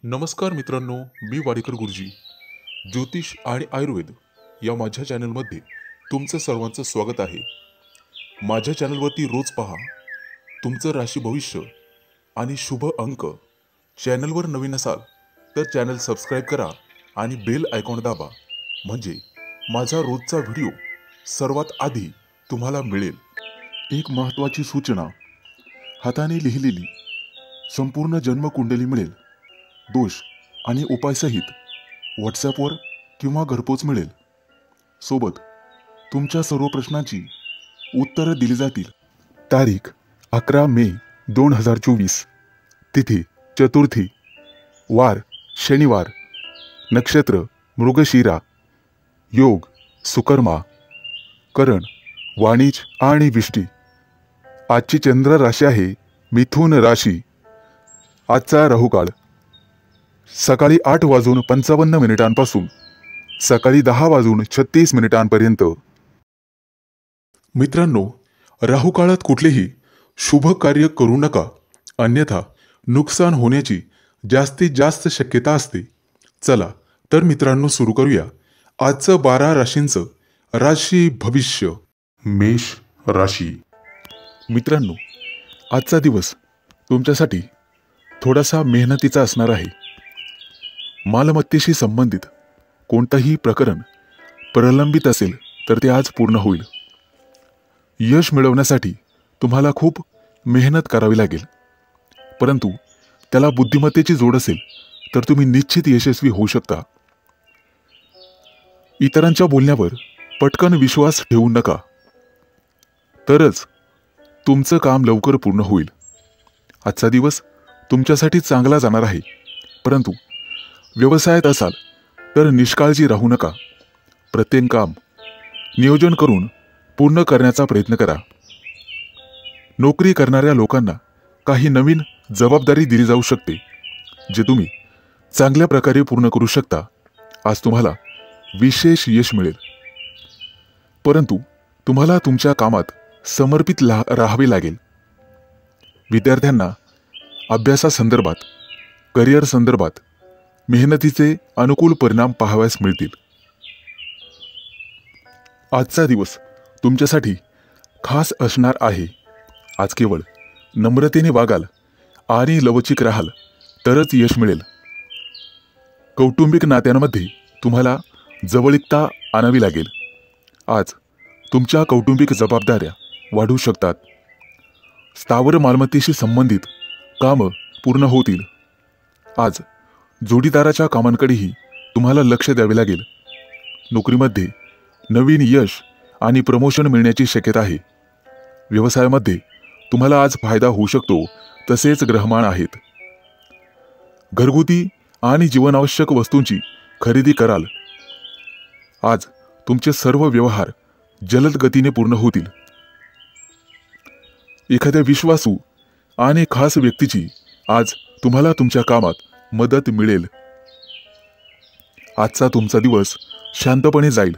नमस्कार मित्रांनो, मी वाडेकर गुरुजी. ज्योतिष आणि आयुर्वेद या माझ्या चॅनलमध्ये तुमचं सर्वांचं स्वागत आहे. माझ्या चॅनलवरती रोज पहा तुमचं राशी भविष्य आणि शुभ अंक. चॅनलवर नवीन असाल तर चॅनल सबस्क्राईब करा आणि बेल आयकॉन दाबा, म्हणजे माझा रोजचा व्हिडिओ सर्वात आधी तुम्हाला मिळेल. एक महत्त्वाची सूचना: हाताने लिहिलेली संपूर्ण जन्मकुंडली मिळेल. दोष आणि उपायसहित व्हॉट्सॲपवर किंवा घरपोच मिळेल. सोबत तुमच्या सर्व प्रश्नांची उत्तरं दिली जातील. तारीख 11 मे 2024. तिथी चतुर्थी, वार शनिवार, नक्षत्र मृगशिरा, योग सुकर्मा, करण वाणिज आणि विष्टी. आजची चंद्र राशी आहे मिथुन राशी. आजचा राहुकाळ सकाळी 8:55 सकाळी 10:36 मित्रांनो, राहुकाळात कुठलेही शुभ कार्य करू नका, अन्यथा नुकसान होण्याची जास्तीत जास्त शक्यता असते. चला तर मित्रांनो, सुरू करूया आजचं 12 राशींचं राशी भविष्य. मेष राशी. मित्रांनो, आजचा दिवस तुमच्यासाठी थोडासा मेहनतीचा असणार आहे. मालमत्तेशी संबंधित कोणतंही प्रकरण प्रलंबित असेल तर ते आज पूर्ण होईल. यश मिळवण्यासाठी तुम्हाला खूप मेहनत करावी लागेल, परंतु त्याला बुद्धिमत्तेची जोड असेल तर तुम्ही निश्चित यशस्वी होऊ शकता. इतरांच्या बोलण्यावर पटकन विश्वास ठेवू नका, तरच तुमचं काम लवकर पूर्ण होईल. आजचा दिवस तुमच्यासाठी चांगला जाणार आहे, परंतु व्यवसायात असाल तर निष्काळजी राहू नका. प्रत्येक काम नियोजन करून पूर्ण करण्याचा प्रयत्न करा. नोकरी करणाऱ्या लोकांना काही नवीन जबाबदारी दिली जाऊ शकते, जे तुम्ही चांगल्या प्रकारे पूर्ण करू शकता. आज तुम्हाला विशेष यश मिळेल, परंतु तुम्हाला तुमच्या कामात समर्पित राहावे लागेल. विद्यार्थ्यांना अभ्यासासंदर्भात, करिअर संदर्भात मेहनतीचे अनुकूल परिणाम पाहावयास मिळतील. आजचा दिवस तुमच्यासाठी खास असणार आहे. आज केवळ नम्रतेने वागाल आणि लवचिक राहाल तरच यश मिळेल. कौटुंबिक नात्यांमध्ये तुम्हाला जवळीकता आणावी लागेल. आज तुमच्या कौटुंबिक जबाबदाऱ्या वाढू शकतात. स्थावर मालमत्तेशी संबंधित कामं पूर्ण होतील. आज जोडीदाराच्या कामांकडेही तुम्हाला लक्ष द्यावे लागेल. नोकरीमध्ये नवीन यश आणि प्रमोशन मिळण्याची शक्यता आहे. व्यवसायामध्ये तुम्हाला आज फायदा होऊ शकतो. तसेच ग्रहमान आहेत. घरगुती आणि जीवनावश्यक वस्तूंची खरेदी कराल. आज तुमचे सर्व व्यवहार जलद गतीने पूर्ण होतील. एखाद्या विश्वासू आणि खास व्यक्तीची आज तुम्हाला तुमच्या कामात मदत मिळेल. आजचा तुमचा दिवस शांतपणे जाईल.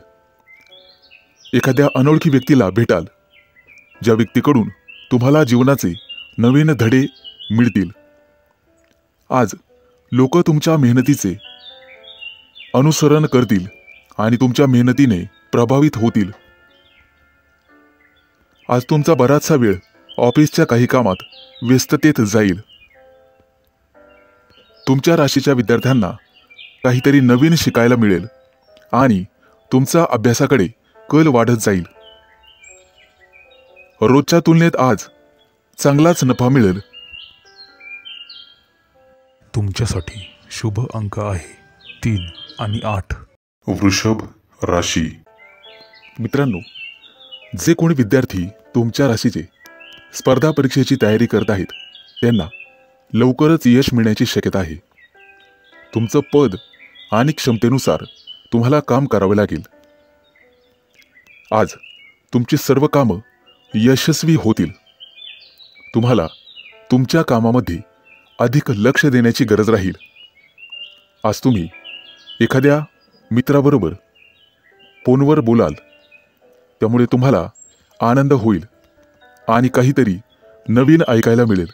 एखाद्या अनोळखी व्यक्तीला भेटाल, ज्या व्यक्तीकडून तुम्हाला जीवनाचे नवीन धडे मिळतील. आज लोक तुमच्या मेहनतीचे अनुसरण करतील आणि तुमच्या मेहनतीने प्रभावित होतील. आज तुमचा बराचसा वेळ ऑफिसच्या काही कामात व्यस्ततेत जाईल. तुमच्या राशीच्या विद्यार्थ्यांना काहीतरी नवीन शिकायला मिळेल आणि तुमचा अभ्यासाकडे कल वाढत जाईल. रोजच्या तुलनेत आज चांगलाच नफा मिळेल. तुमच्यासाठी शुभ अंक आहे 3 आणि 8. वृषभ राशी. मित्रांनो, जे कोणी विद्यार्थी तुमच्या राशीचे स्पर्धा परीक्षेची तयारी करत आहेत त्यांना लवकरच यश मिळण्याची शक्यता आहे. तुमचं पद आणि क्षमतेनुसार तुम्हाला काम करावे लागेल. आज तुमची सर्व कामं यशस्वी होतील. तुम्हाला तुमच्या कामामध्ये अधिक लक्ष देण्याची गरज राहील. आज तुम्ही एखाद्या मित्राबरोबर फोनवर बोलाल, त्यामुळे तुम्हाला आनंद होईल आणि काहीतरी नवीन ऐकायला मिळेल.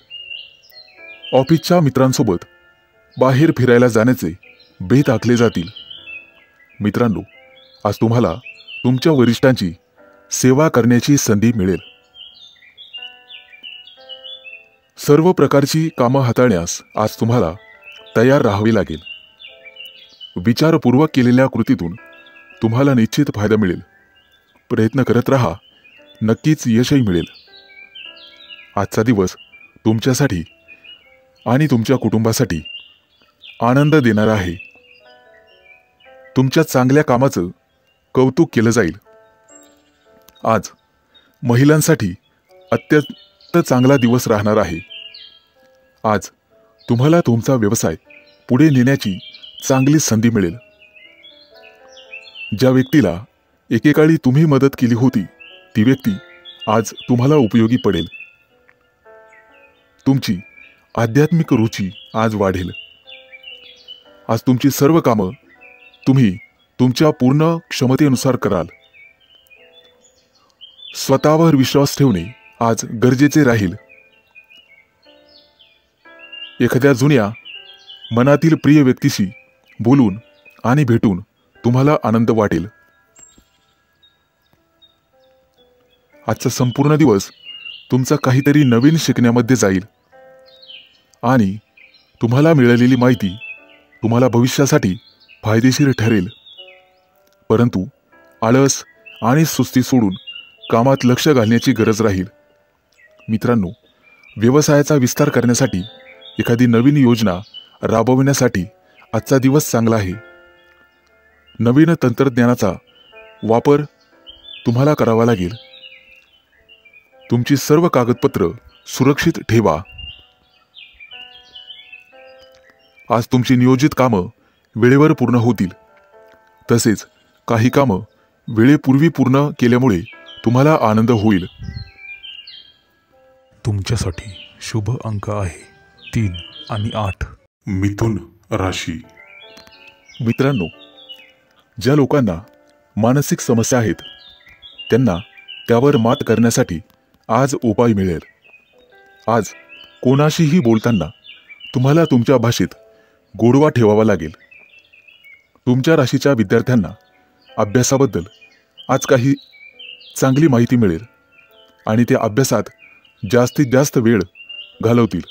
ऑफिसच्या मित्रांसोबत बाहेर फिरायला जाण्याचे बेत आखले जातील. मित्रांनो, आज तुम्हाला तुमच्या वरिष्ठांची सेवा करण्याची संधी मिळेल. सर्व प्रकारची कामं हाताळण्यास आज तुम्हाला तयार राहावे लागेल. विचारपूर्वक केलेल्या कृतीतून तुम्हाला निश्चित फायदा मिळेल. प्रयत्न करत राहा, नक्कीच यशही मिळेल. आजचा दिवस तुमच्यासाठी आणि तुमच्या कुटुंबासाठी आनंद देणारा आहे. तुमच्या चांगल्या कामाचं कौतुक केलं जाईल. आज महिलांसाठी अत्यंत चांगला दिवस राहणार आहे. आज तुम्हाला तुमचा व्यवसाय पुढे नेण्याची चांगली संधी मिळेल. ज्या व्यक्तीला एकेकाळी तुम्ही मदत केली होती ती व्यक्ती आज तुम्हाला उपयोगी पडेल. तुमची आध्यात्मिक रुची आज वाढेल. आज तुमची सर्व कामं तुम्ही तुमच्या पूर्ण क्षमतेनुसार कराल. स्वतःवर विश्वास ठेवणे आज गरजेचे राहील. एखाद्या जुन्या मनातील प्रिय व्यक्तीशी बोलून आणि भेटून तुम्हाला आनंद वाटेल. आजचा संपूर्ण दिवस तुमचा काहीतरी नवीन शिकण्यामध्ये जाईल आणि तुम्हाला मिळालेली माहिती तुम्हाला भविष्यासाठी फायदेशीर ठरेल. परंतु आळस आणि सुस्ती सोडून कामात लक्ष घालण्याची गरज राहील. मित्रांनो, व्यवसायाचा विस्तार करण्यासाठी एखादी नवीन योजना राबविण्यासाठी आजचा दिवस चांगला आहे. नवीन तंत्रज्ञानाचा वापर तुम्हाला करावा लागेल. तुमची सर्व कागदपत्र सुरक्षित ठेवा. आज तुमची नियोजित कामं वेळेवर पूर्ण होतील. तसेच काही कामं वेळेपूर्वी पूर्ण केल्यामुळे तुम्हाला आनंद होईल. तुमच्यासाठी शुभ अंक आहे 3 आणि 8. मिथुन राशी. मित्रांनो, ज्या लोकांना मानसिक समस्या आहेत त्यांना त्यावर मात करण्यासाठी आज उपाय मिळेल. आज कोणाशीही बोलताना तुम्हाला तुमच्या भाषेत गोडवा ठेवावा लागेल. तुमच्या राशीच्या विद्यार्थ्यांना अभ्यासाबद्दल आज काही चांगली माहिती मिळेल आणि ते अभ्यासात जास्तीत जास्त वेळ घालवतील.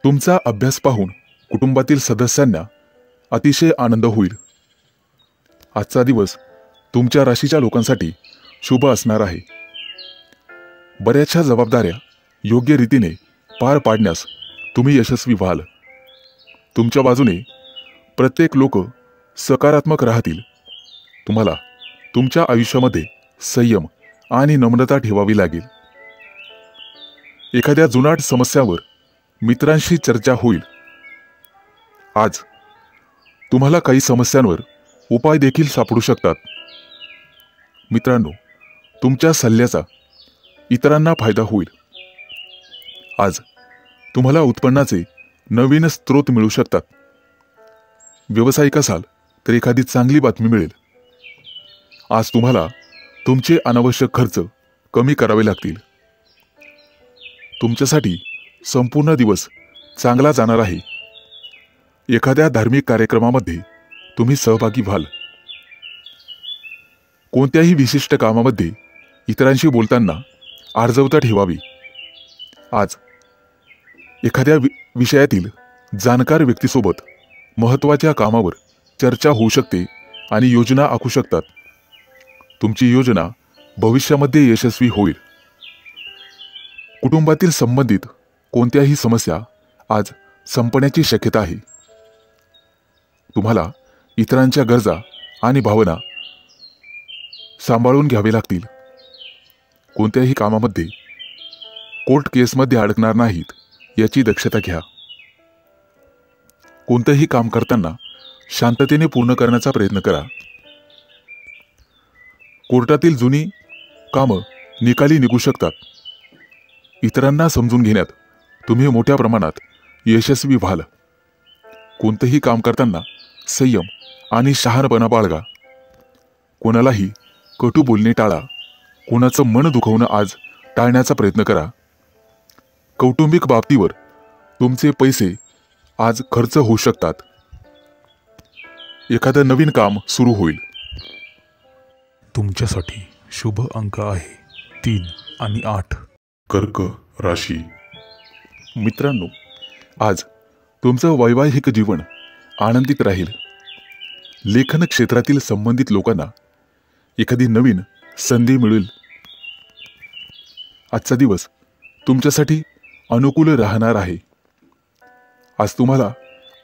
तुमचा अभ्यास पाहून कुटुंबातील सदस्यांना अतिशय आनंद होईल. आजचा दिवस तुमच्या राशीच्या लोकांसाठी शुभ असणार आहे. बऱ्याचशा जबाबदाऱ्या योग्य रीतीने पार पाडण्यास तुम्ही यशस्वी व्हाल. तुमच्या बाजूने प्रत्येक लोक सकारात्मक राहतील. तुम्हाला तुमच्या आयुष्यामध्ये संयम आणि नम्रता ठेवावी लागेल. एखाद्या जुनाट समस्यावर मित्रांशी चर्चा होईल. आज तुम्हाला काही समस्यांवर उपाय देखील सापडू शकतात. मित्रांनो, तुमच्या सल्ल्याचा इतरांना फायदा होईल. आज तुम्हाला उत्पन्नाचे नवीन स्रोत मिळू शकतात. व्यावसायिक असाल तर एखादी चांगली बातमी मिळेल. आज तुम्हाला तुमचे अनावश्यक खर्च कमी करावे लागतील. तुमच्यासाठी संपूर्ण दिवस चांगला जाणार आहे. एखाद्या धार्मिक कार्यक्रमामध्ये तुम्ही सहभागी व्हाल. कोणत्याही विशिष्ट कामामध्ये इतरांशी बोलताना आर्जवता ठेवावी. आज एखाद्या विषयातील जाणकार व्यक्तीसोबत महत्त्वाच्या कामावर चर्चा होऊ शकते आणि योजना आखू शकतात. तुमची योजना भविष्यामध्ये यशस्वी होईल. कुटुंबातील संबंधित कोणत्याही समस्या आज संपण्याची शक्यता आहे. तुम्हाला इतरांच्या गरजा आणि भावना सांभाळून घ्यावे लागतील. कोणत्याही कामामध्ये कोर्ट केसमध्ये अडकणार नाहीत याची दक्षता घ्या. कोणतेही काम करताना शांततेने पूर्ण करण्याचा प्रयत्न करा. कोर्टातील जुनी कामं निकाली निघू शकतात. इतरांना समजून घेण्यात तुम्ही मोठ्या प्रमाणात यशस्वी व्हाल. कोणतेही काम करताना संयम आणि शहाणपणा बाळगा. कोणालाही कटू बोलणे टाळा. कोणाचं मन दुखवणं आज टाळण्याचा प्रयत्न करा. कौटुंबिक बाबतीवर तुमचे पैसे आज खर्च होऊ शकतात. एखादं नवीन काम सुरू होईल. तुमच्यासाठी शुभ अंक आहे 3 आणि 8. कर्क राशी. मित्रांनो, आज तुमचं वैवाहिक जीवन आनंदित राहील. लेखन क्षेत्रातील संबंधित लोकांना एखादी नवीन संधी मिळेल. आजचा दिवस तुमच्यासाठी अनुकूल राहणार आहे. आज तुम्हाला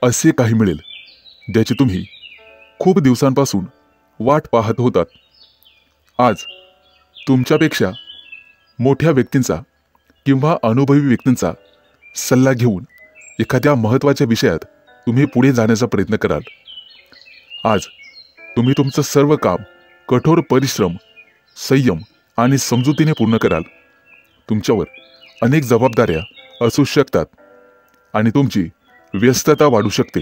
असे काही मिळेल ज्याची तुम्ही खूप दिवसांपासून वाट पाहत होतात. आज तुमच्यापेक्षा मोठ्या व्यक्तींचा किंवा अनुभवी व्यक्तींचा सल्ला घेऊन एखाद्या महत्त्वाच्या विषयात तुम्ही पुढे जाण्याचा प्रयत्न कराल. आज तुम्ही तुमचं सर्व काम कठोर परिश्रम, संयम आणि समजुतीने पूर्ण कराल. तुमच्यावर अनेक जबाबदाऱ्या असू शकतात आणि तुमची व्यस्तता वाढू शकते.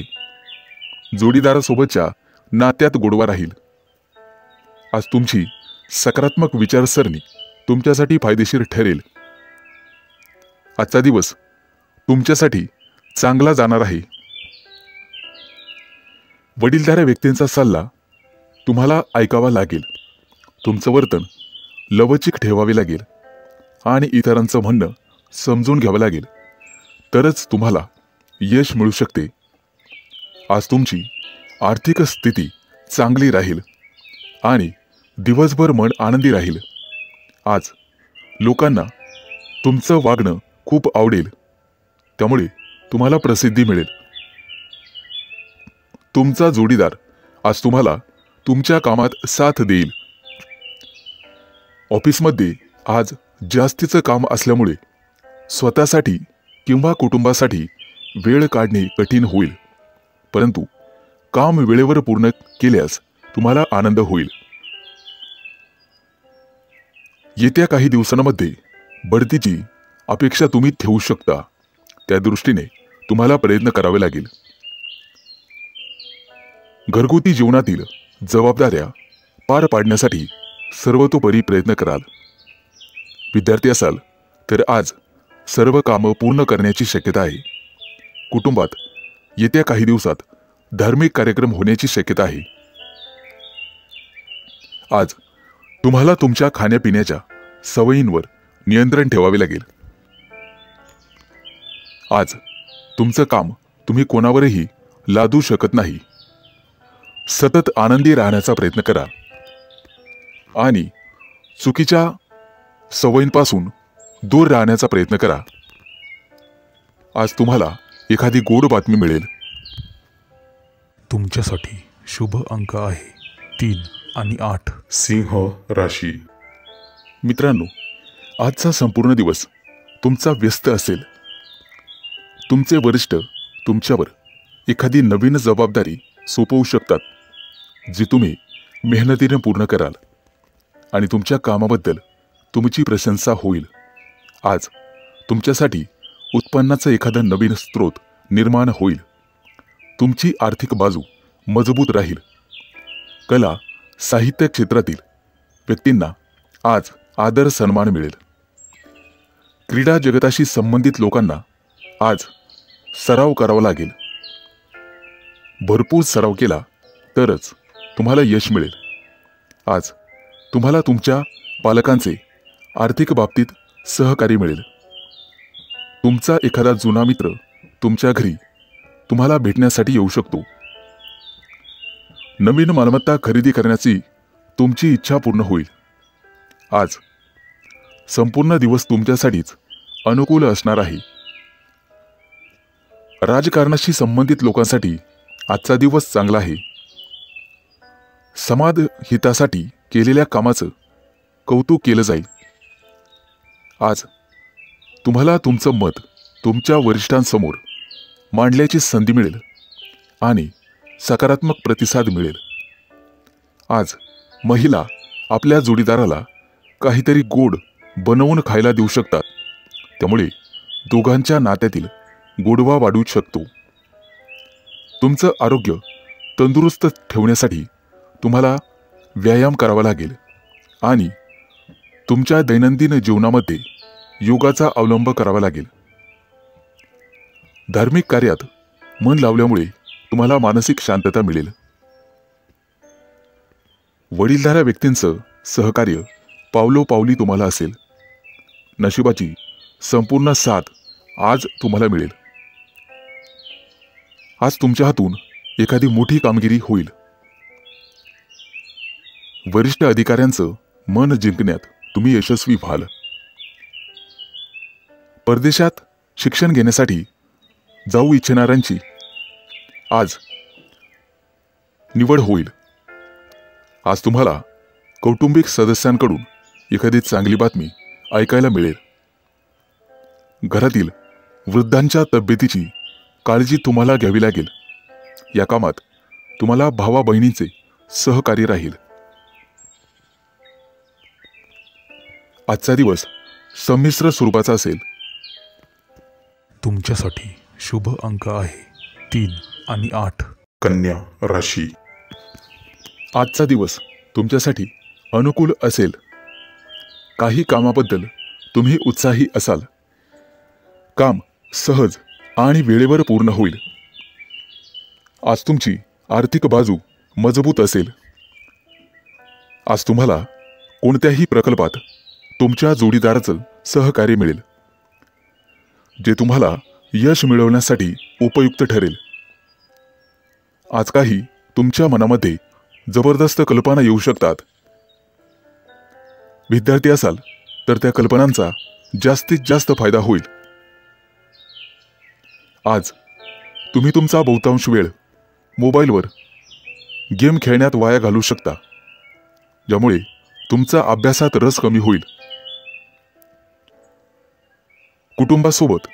जोडीदारासोबतच्या नात्यात गोडवा राहील. आज तुमची सकारात्मक विचारसरणी तुमच्यासाठी फायदेशीर ठरेल. आजचा दिवस तुमच्यासाठी चांगला जाणार आहे. वडीलधाऱ्या व्यक्तींचा सल्ला तुम्हाला ऐकावा लागेल. तुमचं वर्तन लवचिक ठेवावे लागेल आणि इतरांचं म्हणणं समजून घ्यावं लागेल, तरच तुम्हाला यश मिळू शकते. आज तुमची आर्थिक स्थिती चांगली राहील आणि दिवसभर मन आनंदी राहील. आज लोकांना तुमचं वागणं खूप आवडेल, त्यामुळे तुम्हाला प्रसिद्धी मिळेल. तुमचा जोडीदार आज तुम्हाला तुमच्या कामात साथ देईल. ऑफिसमध्ये आज जास्तीचं काम असल्यामुळे स्वतःसाठी किंवा कुटुंबासाठी वेळ काढणे कठीण होईल, परंतु काम वेळेवर पूर्ण केल्यास तुम्हाला आनंद होईल. येत्या काही दिवसांमध्ये बढतीची अपेक्षा तुम्ही ठेवू शकता. त्या दृष्टीने तुम्हाला प्रयत्न करावे लागेल. घरगुती जीवनातील जबाबदाऱ्या पार पाडण्यासाठी सर्वतोपरी प्रयत्न कराल. विद्यार्थी असाल तर आज सर्व कामं पूर्ण करण्याची शक्यता आहे. कुटुंबात येत्या काही दिवसात धार्मिक कार्यक्रम होण्याची शक्यता आहे. आज तुम्हाला तुमच्या खाण्यापिण्याच्या सवयींवर नियंत्रण ठेवावे लागेल. आज तुमचं काम तुम्ही कोणावरही लादू शकत नाही. सतत आनंदी राहण्याचा प्रयत्न करा आणि चुकीच्या सवयींपासून दूर राहण्याचा प्रयत्न करा. आज तुम्हाला एखादी गोड बातमी मिळेल. तुमच्यासाठी शुभ अंक आहे 3 आणि 8. सिंह राशी. मित्रांनो, आजचा संपूर्ण दिवस तुमचा व्यस्त असेल. तुमचे वरिष्ठ तुमच्यावर एखादी नवीन जबाबदारी सोपवू शकतात, जी तुम्ही मेहनतीने पूर्ण कराल आणि तुमच्या कामाबद्दल तुमची प्रशंसा होईल. आज तुमच्यासाठी उत्पन्नाचा एखादा नवीन स्रोत निर्माण होईल. तुमची आर्थिक बाजू मजबूत राहील. कला साहित्य क्षेत्रातील व्यक्तींना आज आदर सन्मान मिळेल. क्रीडा जगताशी संबंधित लोकांना आज सराव करावा लागेल. भरपूर सराव केला तरच तुम्हाला यश मिळेल. आज तुम्हाला तुमच्या पालकांचे आर्थिक बाबतीत सहकार्य मिळेल. तुमचा एखादा जुना मित्र तुमच्या घरी तुम्हाला भेटण्यासाठी येऊ शकतो. नवीन मालमत्ता खरेदी करण्याची तुमची इच्छा पूर्ण होईल. आज संपूर्ण दिवस तुमच्यासाठीच अनुकूल असणार आहे. राजकारणाशी संबंधित लोकांसाठी आजचा दिवस चांगला आहे. समाज हितासाठी केलेल्या कामाचं कौतुक केलं जाईल. आज तुम्हाला तुमचं मत तुमच्या वरिष्ठांसमोर मांडल्याची संधी मिळेल आणि सकारात्मक प्रतिसाद मिळेल. आज महिला आपल्या जोडीदाराला काहीतरी गोड बनवून खायला देऊ शकतात, त्यामुळे दोघांच्या नात्यातील गोडवा वाढू शकतो. तुमचं आरोग्य तंदुरुस्त ठेवण्यासाठी तुम्हाला व्यायाम करावा लागेल आणि तुमच्या दैनंदिन जीवनामध्ये योगाचा अवलंब करावा लागेल. धार्मिक कार्यात मन लावल्यामुळे तुम्हाला मानसिक शांतता मिळेल. वडीलधाऱ्या व्यक्तींचं सहकार्य पावलोपावली तुम्हाला असेल. नशिबाची संपूर्ण साथ आज तुम्हाला मिळेल. आज तुमच्या हातून एखादी मोठी कामगिरी होईल. वरिष्ठ अधिकाऱ्यांचं मन जिंकण्यात तुम्ही यशस्वी व्हाल. परदेशात शिक्षण घेण्यासाठी जाऊ इच्छिणाऱ्यांची आज निवड होईल. आज तुम्हाला कौटुंबिक सदस्यांकडून एखादी चांगली बातमी ऐकायला मिळेल. घरातील वृद्धांच्या तब्येतीची काळजी तुम्हाला घ्यावी लागेल. या कामात तुम्हाला भावा बहिणींचे सहकार्य राहील. आजचा दिवस संमिश्र स्वरूपाचा असेल. तुमच्यासाठी शुभ अंक आहे 3 आणि 8. कन्या राशी. आजचा दिवस तुमच्यासाठी अनुकूल असेल. काही कामाबद्दल तुम्ही उत्साही असाल. काम सहज आणि वेळेवर पूर्ण होईल. आज तुमची आर्थिक बाजू मजबूत असेल. आज तुम्हाला कोणत्याही प्रकल्पात तुमच्या जोडीदाराचं सहकार्य मिळेल, जे तुम्हाला यश मिळवण्यासाठी उपयुक्त ठरेल. आज काही तुमच्या मनामध्ये जबरदस्त कल्पना येऊ शकतात. विद्यार्थी असाल तर त्या कल्पनांचा जास्तीत जास्त फायदा होईल. आज तुम्ही तुमचा बहुतांश वेळ मोबाईलवर गेम खेळण्यात वाया घालवू शकता, ज्यामुळे तुमचा अभ्यासात रस कमी होईल. कुटुंबासोबत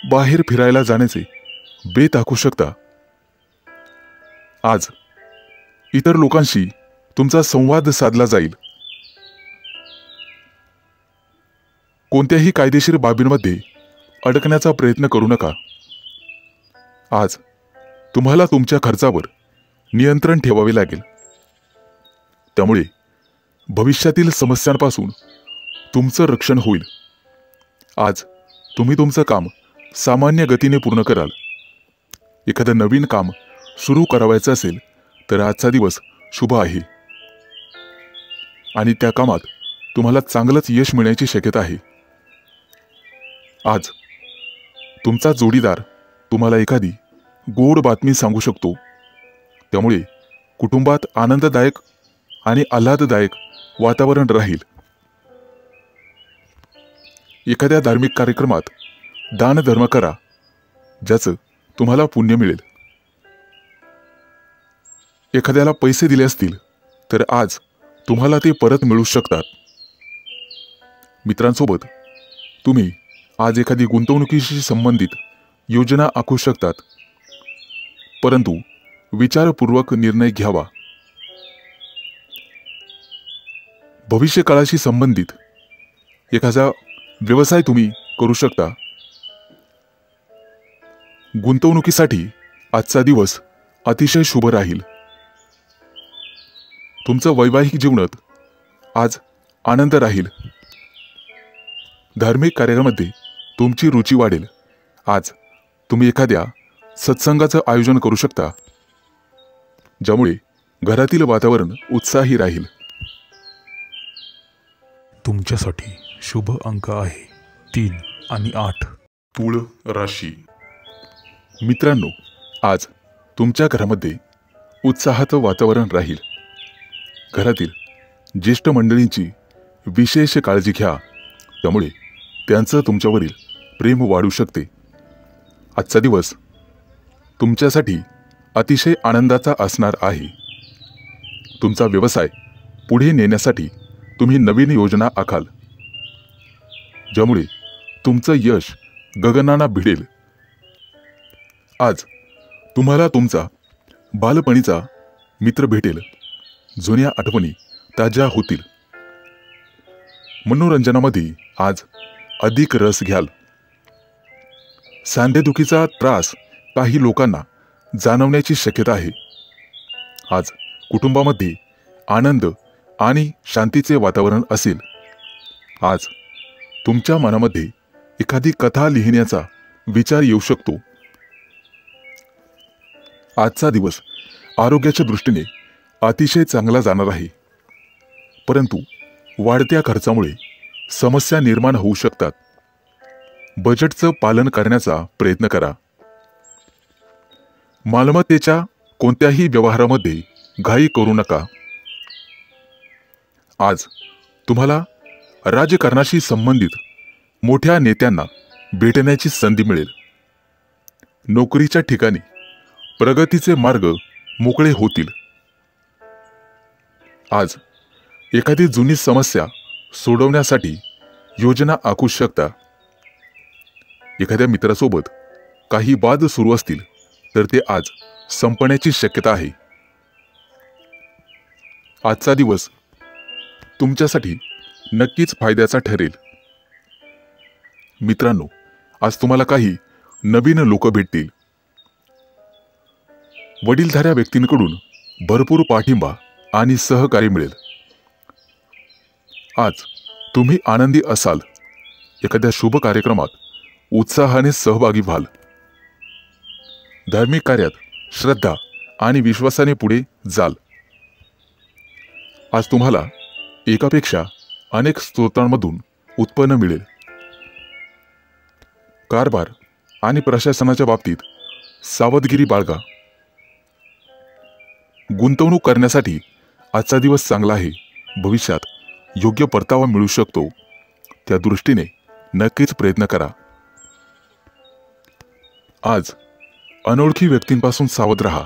बाहेर फिरायला जाण्याचे बेत आखू शकता. आज इतर लोकांशी तुमचा संवाद साधला जाईल. कोणत्याही कायदेशीर बाबींमध्ये अडकण्याचा प्रयत्न करू नका. आज तुम्हाला तुमच्या खर्चावर नियंत्रण ठेवावे लागेल. त्यामुळे भविष्यातील समस्यांपासून तुमचं रक्षण होईल. आज तुम्ही तुमचं काम सामान्य गतीने पूर्ण कराल. एखादं नवीन काम सुरू करावायचं असेल तर आजचा दिवस शुभ आहे आणि त्या कामात तुम्हाला चांगलंच यश मिळण्याची शक्यता आहे. आज तुमचा जोडीदार तुम्हाला एखादी गोड बातमी सांगू शकतो. त्यामुळे कुटुंबात आनंददायक आणि आल्हाददायक वातावरण राहील. एखाद्या धार्मिक कार्यक्रमात दानधर्म करा, ज्याचं तुम्हाला पुण्य मिळेल. एखाद्याला पैसे दिले असतील तर आज तुम्हाला ते परत मिळू शकतात. मित्रांसोबत तुम्ही आज एखादी गुंतवणुकीशी संबंधित योजना आखू शकतात, परंतु विचारपूर्वक निर्णय घ्यावा. भविष्यकाळाशी संबंधित एखादा व्यवसाय तुम्ही करू शकता. गुंतवणुकीसाठी आजचा दिवस अतिशय शुभ राहील. तुमचं वैवाहिक जीवनात आज आनंद राहील. धार्मिक कार्यामध्ये तुमची रुची वाढेल. आज तुम्ही एखाद्या सत्संगाचं आयोजन करू शकता, ज्यामुळे घरातील वातावरण उत्साही राहील. तुमच्यासाठी शुभ अंक आहे 3 आणि 8. तुळ राशी. मित्रांनो, आज तुमच्या घरामध्ये उत्साहाचं वातावरण राहील. घरातील ज्येष्ठ मंडळींची विशेष काळजी घ्या, त्यामुळे त्यांचं तुमच्यावरील प्रेम वाढू शकते. आजचा दिवस तुमच्यासाठी अतिशय आनंदाचा असणार आहे. तुमचा व्यवसाय पुढे नेण्यासाठी तुम्ही नवीन योजना आखाल, ज्यामुळे तुमचं यश गगनाला भिडेल. आज तुम्हाला तुमचा बालपणीचा मित्र भेटेल. जुन्या आठवणी ताज्या होतील. मनोरंजनामध्ये आज अधिक रस घ्याल. सांधेदुखीचा त्रास काही लोकांना जाणवण्याची शक्यता आहे. आज कुटुंबामध्ये आनंद आणि शांतीचे वातावरण असेल. आज तुमच्या मनामध्ये एखादी कथा लिहिण्याचा विचार येऊ शकतो. आजचा दिवस आरोग्याच्या दृष्टीने अतिशय चांगला जाणार आहे, परंतु वाढत्या खर्चामुळे समस्या निर्माण होऊ शकतात. बजेटचं पालन करण्याचा प्रयत्न करा. मालमत्तेच्या कोणत्याही व्यवहारामध्ये घाई करू नका. आज तुम्हाला राजकारणाशी संबंधित मोठ्या नेत्यांना भेटण्याची संधी मिळेल. नोकरीच्या ठिकाणी प्रगतीचे मार्ग मोकळे होतील. आज एखादी जुनी समस्या सोडवण्यासाठी योजना आखू शकता. एखाद्या मित्रासोबत काही वाद सुरू असतील तर ते आज संपण्याची शक्यता आहे. आजचा दिवस तुमच्यासाठी नक्कीच फायद्याचा ठरेल. मित्रांनो, आज तुम्हाला काही नवीन लोक भेटतील. वडीलधाऱ्या व्यक्तींकडून भरपूर पाठिंबा आणि सहकार्य मिळेल. आज तुम्ही आनंदी असाल. एखाद्या शुभ कार्यक्रमात उत्साहाने सहभागी व्हाल. धार्मिक कार्यात श्रद्धा आणि विश्वासाने पुढे जाल. आज तुम्हाला एकापेक्षा अनेक स्रोतांमधून उत्पन्न मिळेल. कारभार आणि प्रशासनाच्या बाबतीत सावधगिरी बाळगा. गुंतवणूक करण्यासाठी आजचा दिवस चांगला आहे. भविष्यात योग्य परतावा मिळू शकतो. त्या दृष्टीने नक्कीच प्रयत्न करा. आज अनोळखी व्यक्तींपासून सावध राहा.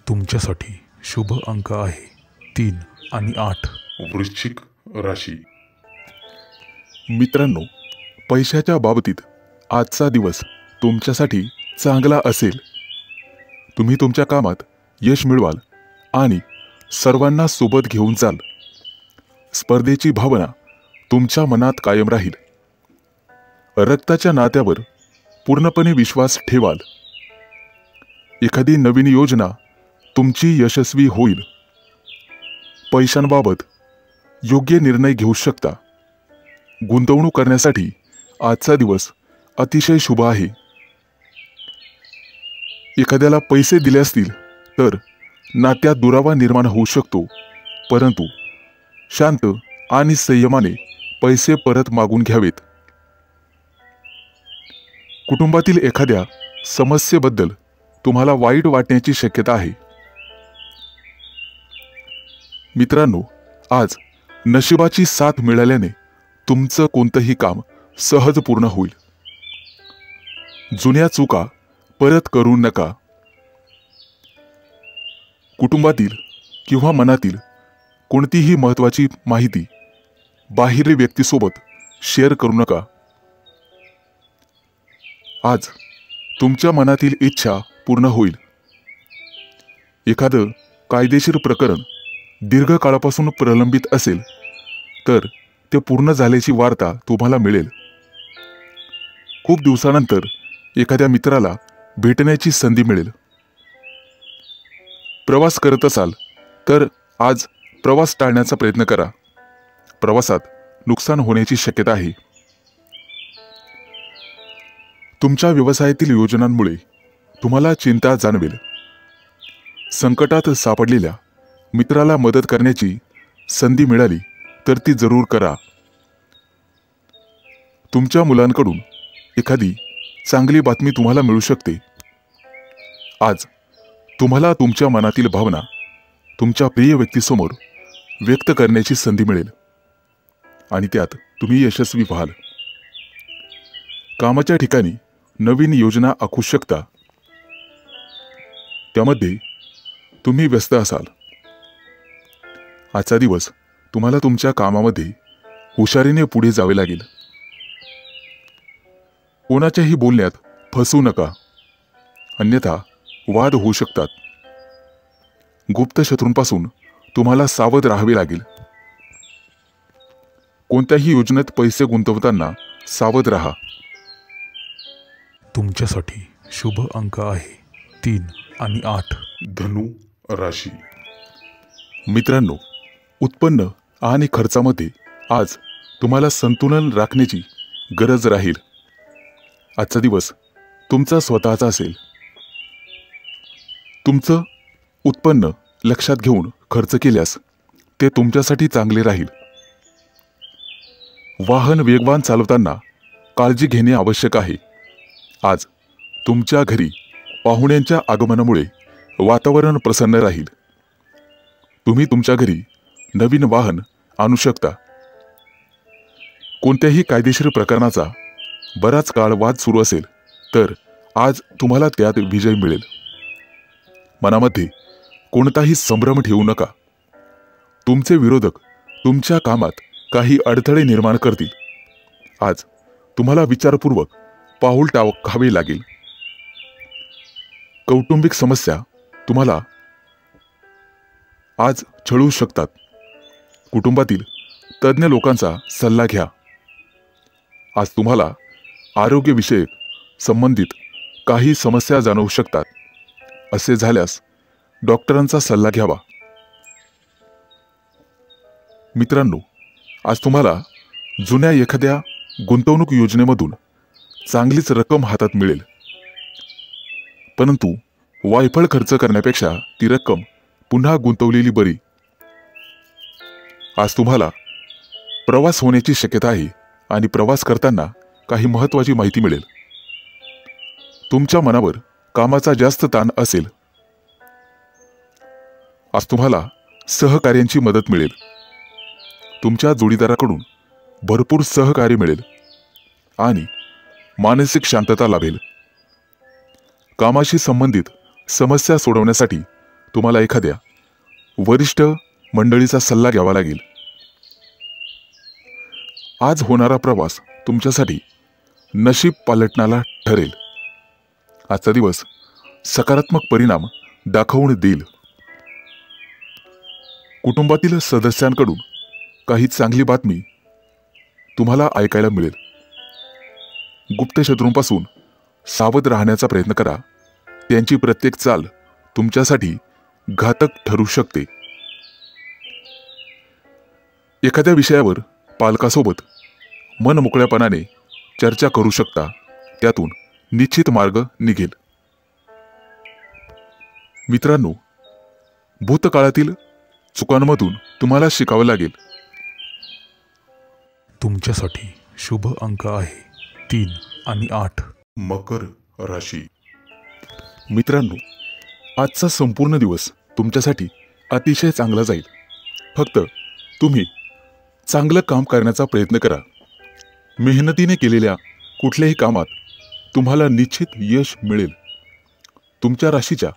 तुमच्यासाठी शुभ अंक आहे 3 आणि 8. वृश्चिक राशी. मित्रांनो, पैशाच्या बाबतीत आजचा दिवस तुमच्यासाठी चांगला असेल. तुम्ही तुमच्या कामात यश मिळवाल आणि सर्वांना सोबत घेऊन जाल. स्पर्धेची भावना तुमच्या मनात कायम राहील. रक्ताच्या नात्यावर पूर्णपणे विश्वास ठेवाल. एखादी नवीन योजना तुमची यशस्वी होईल. पैशांबाबत योग्य निर्णय घेऊ शकता. गुंतवणूक करण्यासाठी आजचा दिवस अतिशय शुभ आहे. एखाद्याला पैसे दिले असतील तर नात्यात दुरावा निर्माण होऊ शकतो, परंतु शांत आणि संयमाने पैसे परत मागून घ्यावेत. कुटुंबातील एखाद्या समस्येबद्दल तुम्हाला वाईट वाटण्याची शक्यता आहे. मित्रांनो, आज नशिबाची साथ मिळाल्याने तुमचं कोणतंही काम सहज पूर्ण होईल. जुन्या चुका परत करू नका. कुटुंबातील किंवा मनातील कोणतीही महत्त्वाची माहिती बाहेरील व्यक्तीसोबत शेअर करू नका. आज तुमच्या मनातील इच्छा पूर्ण होईल. एखादं कायदेशीर प्रकरण दीर्घकाळापासून प्रलंबित असेल तर ते पूर्ण झाल्याची वार्ता तुम्हाला मिळेल. खूप दिवसानंतर एखाद्या मित्राला भेटण्याची संधी मिळेल. प्रवास करत असाल तर आज प्रवास टाळण्याचा प्रयत्न करा. प्रवासात नुकसान होण्याची शक्यता आहे. तुमच्या व्यवसायातील योजनांमुळे तुम्हाला चिंता जाणवेल. संकटात सापडलेल्या मित्राला मदत करण्याची संधी मिळाली तर ती जरूर करा. तुमच्या मुलांकडून एखादी चांगली बातमी तुम्हाला मिळू शकते. आज तुम्हाला तुमच्या मनातील भावना तुमच्या प्रिय व्यक्तीसमोर व्यक्त करण्याची संधी मिळेल आणि त्यात तुम्ही यशस्वी व्हाल. कामाच्या ठिकाणी नवीन योजना आखू शकता. त्यामध्ये तुम्ही व्यस्त असाल. आजचा दिवस तुम्हाला तुमच्या कामामध्ये हुशारीने पुढे जावे लागेल. कोणाच्याही बोलण्यात फसू नका, अन्यथा वाद होऊ शकतात. गुप्त शत्रूंपासून तुम्हाला सावध राहावे लागेल. कोणत्याही योजनेत पैसे गुंतवताना सावध राहा. तुमच्यासाठी शुभ अंक आहे 3 आणि 8. धनु राशी. मित्रांनो, उत्पन्न आणि खर्चामध्ये आज तुम्हाला संतुलन राखण्याची गरज राहील. आजचा दिवस तुमचा स्वतःचा असेल. तुमचं उत्पन्न लक्षात घेऊन खर्च केल्यास ते तुमच्यासाठी चांगले राहील. वाहन वेगवान चालवताना काळजी घेणे आवश्यक आहे. आज तुमच्या घरी पाहुण्यांच्या आगमनामुळे वातावरण प्रसन्न राहील. तुम्ही तुमच्या घरी नवीन वाहन आणू शकता. कोणत्याही कायदेशीर प्रकरणाचा बराच काळ वाद सुरू असेल तर आज तुम्हाला त्यात विजय मिळेल. मनामध्ये कोणताही संभ्रम ठेवू नका. तुमचे विरोधक तुमच्या कामात काही अडथळे निर्माण करतील. आज तुम्हाला विचारपूर्वक पाऊल टाकावे लागेल. कौटुंबिक समस्या तुम्हाला आज छळू शकतात. कुटुंबातील तज्ज्ञ लोकांचा सल्ला घ्या. आज तुम्हाला आरोग्यविषयक संबंधित काही समस्या जाणवू शकतात. असे झाल्यास डॉक्टरांचा सल्ला घ्यावा. मित्रांनो, आज तुम्हाला जुन्या एखाद्या गुंतवणूक योजनेमधून चांगलीच रक्कम हातात मिळेल. परंतु वायफळ खर्च करण्यापेक्षा ती रक्कम पुन्हा गुंतवलेली बरी. आज तुम्हाला प्रवास होण्याची शक्यता आहे आणि प्रवास करताना काही महत्त्वाची माहिती मिळेल. तुमच्या मनावर कामाचा जास्त ताण असेल. आज तुम्हाला सहकार्यांची मदत मिळेल. तुमच्या जोडीदाराकडून भरपूर सहकार्य मिळेल आणि मानसिक शांतता लाभेल. कामाशी संबंधित समस्या सोडवण्यासाठी तुम्हाला एखाद्या वरिष्ठ मंडळीचा सल्ला घ्यावा लागेल. आज होणारा प्रवास तुमच्यासाठी नशीब पालटणारा ठरेल. आजचा दिवस सकारात्मक परिणाम दाखवून देईल. कुटुंबातील सदस्यांकडून काही चांगली बातमी तुम्हाला ऐकायला मिळेल. गुप्त शत्रूंपासून सावध राहण्याचा प्रयत्न करा. त्यांची प्रत्येक चाल तुमच्यासाठी घातक ठरू शकते. एखाद्या विषयावर पालकासोबत मनमोकळ्यापणाने चर्चा करू शकता. त्यातून निश्चित मार्ग निघेल. मित्रांनो, भूतकाळातील चुकांमधून तुम्हाला शिकावं लागेल. तुमच्यासाठी शुभ अंक आहे 3 आणि 8. मकर राशी. मित्रांनो, आजचा संपूर्ण दिवस तुमच्यासाठी अतिशय चांगला जाईल. फक्त तुम्ही चांगलं काम करण्याचा प्रयत्न करा. मेहनतीने केलेल्या कुठल्याही कामात तुम्हाला निश्चित यश मिळेल. तुमच्या राशीच्या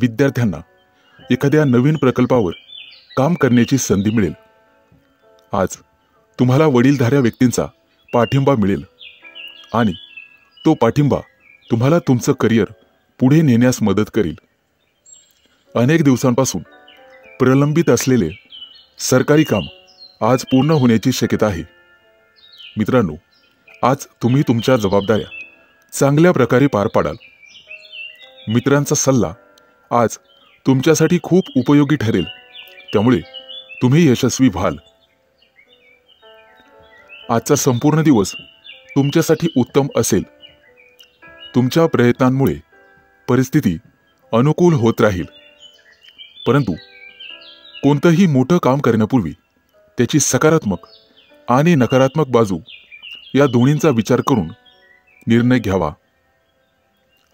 विद्यार्थ्यांना एखाद्या नवीन प्रकल्पावर काम करण्याची संधी मिळेल. आज तुम्हाला वडीलधाऱ्या व्यक्तींचा पाठिंबा मिळेल आणि तो पाठिंबा तुम्हाला तुमचं करिअर पुढे नेण्यास मदत करेल. अनेक दिवसांपासून प्रलंबित असलेले सरकारी काम आज पूर्ण होण्याची शक्यता आहे. मित्रांनो, आज तुम्ही तुमच्या जबाबदाऱ्या चांगल्या प्रकारे पार पाडाल. मित्रांचा सल्ला आज तुमच्यासाठी खूप उपयोगी ठरेल. त्यामुळे तुम्ही यशस्वी व्हाल. आजचा संपूर्ण दिवस तुमच्यासाठी उत्तम असेल. तुमच्या प्रयत्नांमुळे परिस्थिती अनुकूल होत राहील. परंतु कोणतंही मोठं काम करण्यापूर्वी त्याची सकारात्मक आणि नकारात्मक बाजू या दोन्हींचा विचार करून निर्णय घ्यावा.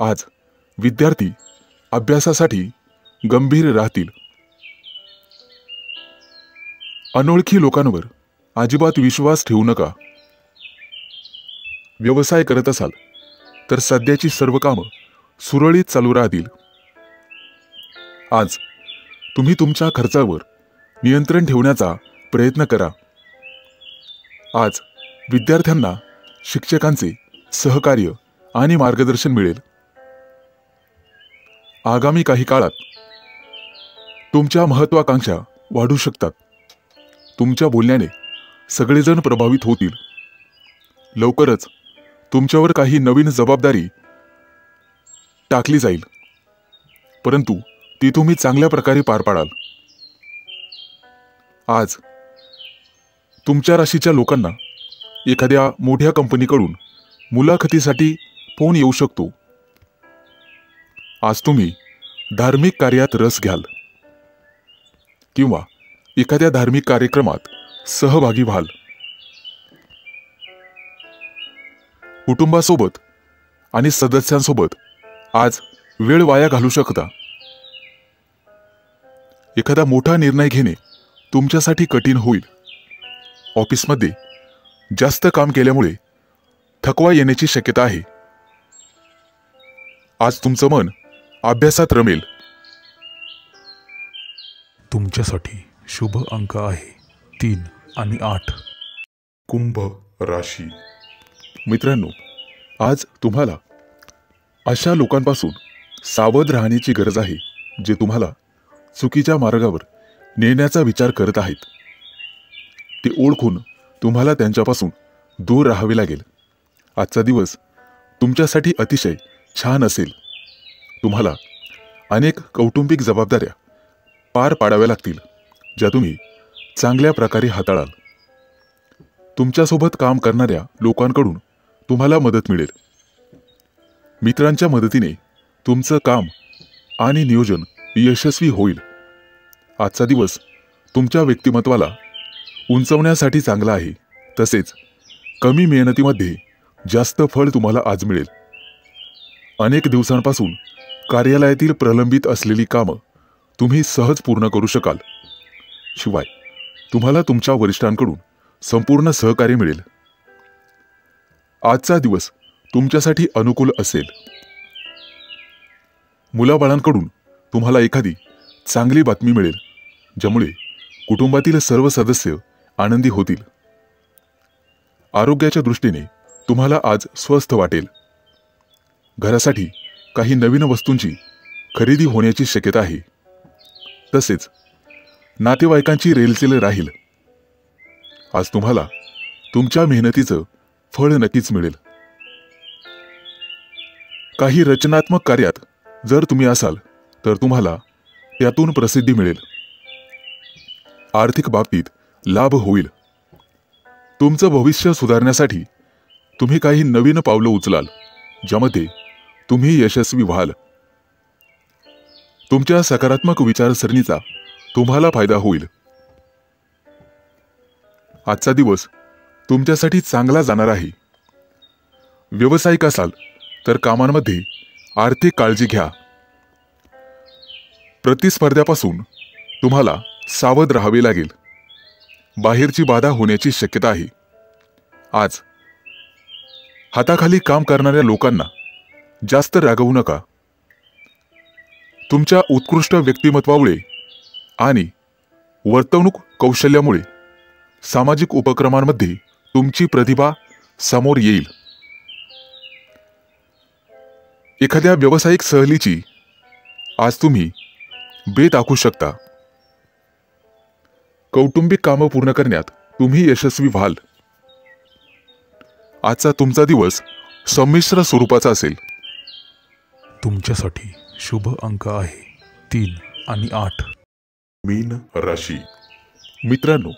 आज विद्यार्थी अभ्यासासाठी गंभीर राहतील. अनोळखी लोकांवर अजिबात विश्वास ठेवू नका. व्यवसाय करत असाल तर सध्याची सर्व कामं सुरळीत चालू राहतील. आज तुम्ही तुमच्या खर्चावर नियंत्रण ठेवण्याचा प्रयत्न करा. आज विद्यार्थ्यांना शिक्षकांचे सहकार्य आणि मार्गदर्शन मिळेल. आगामी काही काळात तुमच्या महत्त्वाकांक्षा वाढू शकतात. तुमच्या बोलण्याने सगळेजण प्रभावित होतील. लवकरच तुमच्यावर काही नवीन जबाबदारी टाकली जाईल, परंतु ती तुम्ही चांगल्या प्रकारे पार पाडाल. आज तुमच्या राशीच्या लोकांना एखाद्या मोठ्या कंपनीकडून मुलाखतीसाठी फोन येऊ शकतो. आज तुम्ही धार्मिक कार्यात रस घ्याल किंवा एखाद्या धार्मिक कार्यक्रमात सहभागी व्हाल. कुटुंबासोबत आणि सदस्यांसोबत आज वेळ वाया घालू शकता. एखादा मोठा निर्णय घेणे तुमच्यासाठी कठीण होईल. ऑफिसमध्ये जास्त काम केल्यामुळे थकवा येण्याची शक्यता आहे. आज तुमचं मन अभ्यासात रमेल. तुमच्यासाठी शुभ अंक आहे 3 आणि 8. कुंभ राशी. मित्रांनो, आज तुम्हाला अशा लोकांपासून सावध राहण्याची गरज आहे जे तुम्हाला चुकीच्या मार्गावर नेण्याचा विचार करत आहेत. ते ओळखून तुम्हाला त्यांच्यापासून दूर राहावे लागेल. आजचा दिवस तुमच्यासाठी अतिशय छान असेल. तुम्हाला अनेक कौटुंबिक जबाबदाऱ्या पार पाडाव्या लागतील ज्या तुम्ही चांगल्या प्रकारे हाताळाल. तुमच्यासोबत काम करणाऱ्या लोकांकडून तुम्हाला मदत मिळेल. मित्रांच्या मदतीने तुमचं काम आणि नियोजन यशस्वी होईल. आजचा दिवस तुमच्या व्यक्तिमत्वाला उंचवण्यासाठी चांगला आहे. तसेच कमी मेहनतीमध्ये जास्त फळ तुम्हाला आज मिळेल. अनेक दिवसांपासून कार्यालयातील प्रलंबित असलेली कामं तुम्ही सहज पूर्ण करू शकाल. शिवाय तुम्हाला तुमच्या वरिष्ठांकडून संपूर्ण सहकार्य मिळेल. आजचा दिवस तुमच्यासाठी अनुकूल असेल. मुलाबाळांकडून तुम्हाला एखादी चांगली बातमी मिळेल ज्यामुळे कुटुंबातील सर्व सदस्य आनंदी होतील. आरोग्याच्या दृष्टीने तुम्हाला आज स्वस्थ वाटेल. घरासाठी काही नवीन वस्तूंची खरेदी होण्याची शक्यता आहे. तसेच नातेवाईकांची रेलचेल राहील. आज तुम्हाला तुमच्या मेहनतीचं फळ नक्कीच मिळेल. काही रचनात्मक कार्यात जर तुम्ही असाल तर तुम्हाला त्यातून प्रसिद्धी मिळेल. आर्थिक बाबतीत लाभ होईल. तुमचं भविष्य सुधारण्यासाठी तुम्ही काही नवीन पावलं उचलाल ज्यामध्ये तुम्ही यशस्वी व्हाल. तुमच्या सकारात्मक विचारसरणीचा तुम्हाला फायदा होईल. आजचा दिवस तुमच्यासाठी चांगला जाणार आहे. व्यावसायिक असाल तर कामांमध्ये आर्थिक काळजी घ्या. प्रतिस्पर्ध्यापासून तुम्हाला सावध राहावे लागेल. बाहेरची बाधा होण्याची शक्यता आहे. आज हाताखाली काम करणाऱ्या लोकांना जास्त रागवू नका. तुमच्या उत्कृष्ट व्यक्तिमत्वामुळे आणि वर्तवणूक कौशल्यामुळे सामाजिक उपक्रमांमध्ये तुमची प्रतिभा समोर येईल. एखाद्या व्यावसायिक सहलीची आज तुम्ही बेत आखू शकता. कौटुंबिक कामं पूर्ण करण्यात तुम्ही यशस्वी व्हाल. आजचा तुमचा दिवस संमिश्र स्वरूपाचा असेल. तुमच्यासाठी शुभ अंक आहे 3 आणि 8. मीन राशी. मित्रांनो,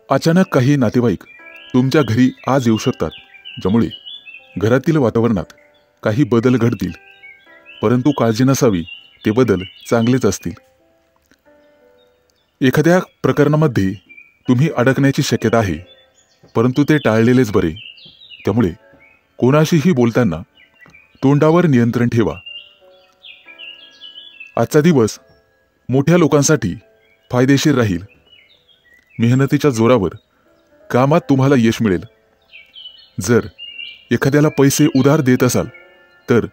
अचानक काही नातेवाईक तुमच्या घरी आज येऊ शकतात ज्यामुळे घरातील वातावरणात काही बदल घडतील. परंतु काळजी नसावी, ते बदल चांगलेच असतील. एखाद्या प्रकरणामध्ये तुम्ही अडकण्याची शक्यता आहे परंतु ते टाळलेलेच बरे. त्यामुळे कोणाशीही बोलताना तोंडावर नियंत्रण ठेवा. आजचा दिवस मोठ्या लोकांसाठी फायदेशीर राहील. मेहनतीच्या जोरावर कामात तुम्हाला यश मिळेल. जर एखाद्याला पैसे उधार देत असाल तर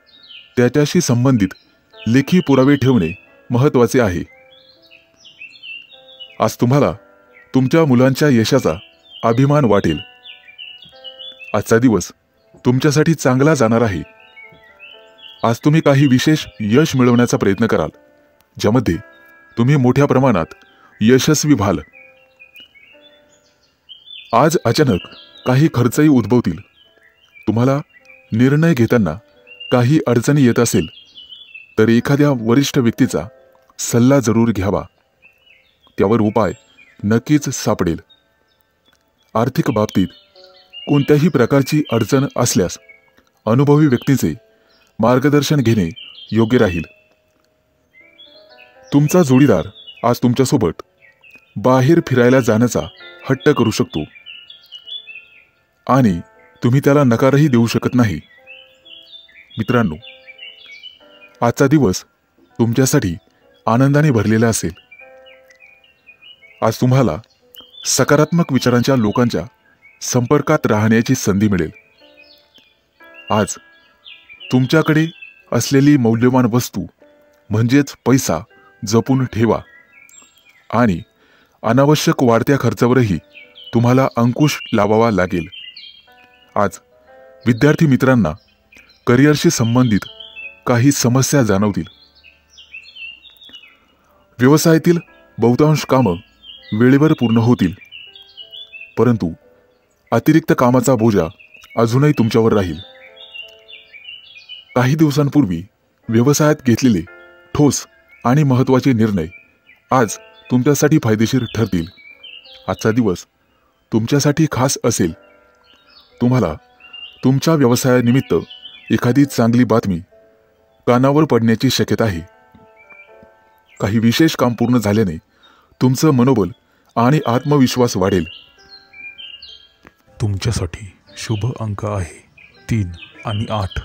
त्याच्याशी संबंधित लेखी पुरावे ठेवणे महत्त्वाचे आहे. आज तुम्हाला तुमच्या मुलांच्या यशाचा अभिमान वाटेल. आजचा दिवस तुमच्यासाठी चांगला जाणार आहे. आज तुम्ही काही विशेष यश मिळवण्याचा प्रयत्न कराल ज्यामध्ये तुम्ही मोठ्या प्रमाणात यशस्वी व्हाल. आज अचानक काही खर्चही उद्भवतील. तुम्हाला निर्णय घेताना काही अडचणी येत असेल तर एखाद्या वरिष्ठ व्यक्तीचा सल्ला जरूर घ्यावा. त्यावर उपाय नक्कीच सापडेल. आर्थिक बाबतीत कोणत्याही प्रकारची अडचण असल्यास अनुभवी व्यक्तीचे मार्गदर्शन घेणे योग्य राहील. तुमचा जोडीदार आज तुमच्यासोबत बाहेर फिरायला जाण्याचा हट्ट करू शकतो आणि तुम्ही त्याला नकारही देऊ शकत नाही. मित्रांनो, आजचा दिवस तुमच्यासाठी आनंदाने भरलेला असेल. आज तुम्हाला सकारात्मक विचारांच्या लोकांच्या संपर्कात राहण्याची संधी मिळेल. आज तुमच्याकडे असलेली मौल्यवान वस्तू म्हणजेच पैसा जपून ठेवा आणि अनावश्यक वाढत्या खर्चावरही तुम्हाला अंकुश लावावा लागेल. आज विद्यार्थी मित्रांना करिअरशी संबंधित काही समस्या जाणवतील. व्यवसायातील बहुतांश कामं वेळेवर पूर्ण होतील, परंतु अतिरिक्त कामाचा बोजा अजूनही तुमच्यावर राहील. काही दिवसांपूर्वी व्यवसायात घेतलेले ठोस आणि महत्त्वाचे निर्णय आज तुमच्यासाठी फायदेशीर ठरतील. आजचा दिवस तुमच्यासाठी खास असेल. तुम्हाला तुमच्या व्यवसायानिमित्त एखादी चांगली बातमी कानावर पडण्याची शक्यता आहे. काही विशेष काम पूर्ण झाल्याने तुमचं मनोबल आणि आत्मविश्वास वाढेल. तुमच्यासाठी शुभ अंक आहे 3 आणि 8.